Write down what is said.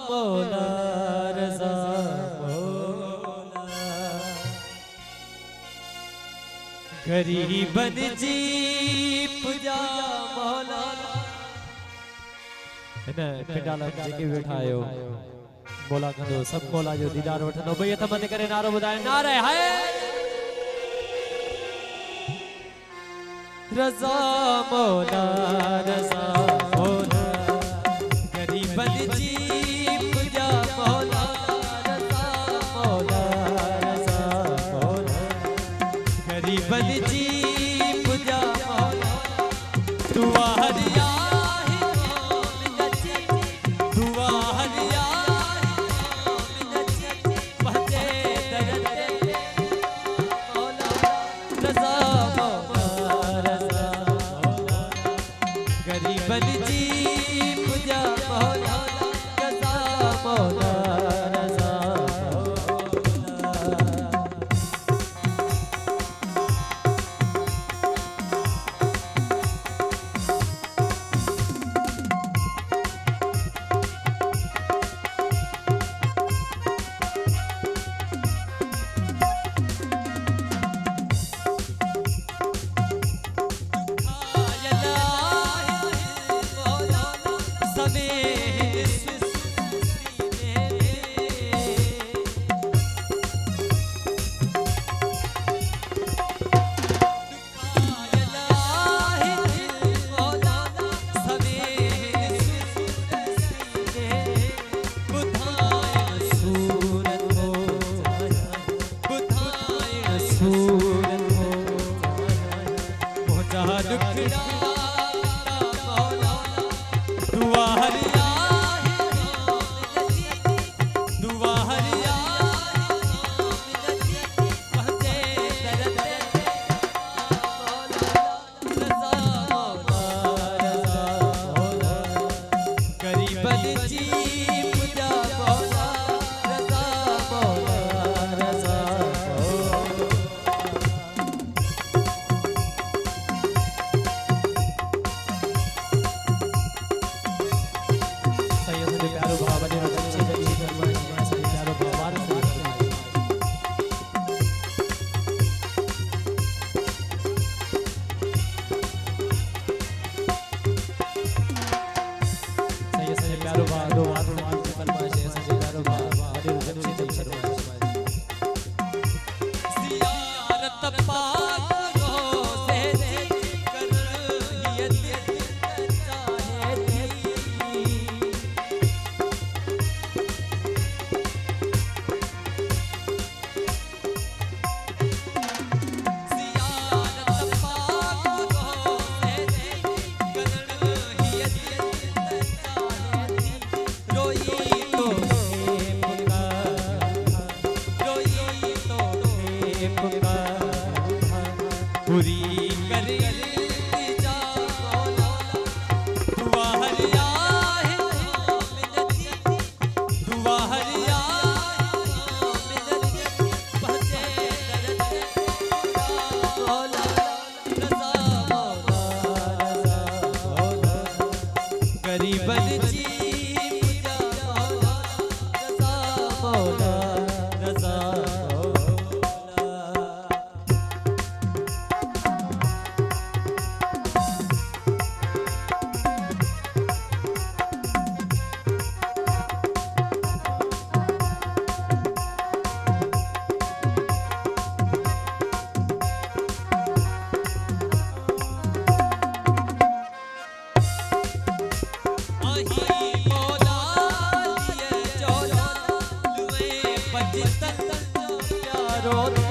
मौला रज़ा मौला गरीबन जी पूजा मौला है ना पिंडाला जेके वेठा आयो मौला कंदो सब मौला जो दीदार वठंदो भई त बंद करे नारो ॿुधाए नारे हाय रज़ा मौला रज़ा मौला गरीबन जी पूजा मौला रज़ा मौला रज़ा मौला गरीबन जी पूजा मौला दुआ हरिया गरीबन जी पूजा मौला रज़ा मौला रज़ा रोते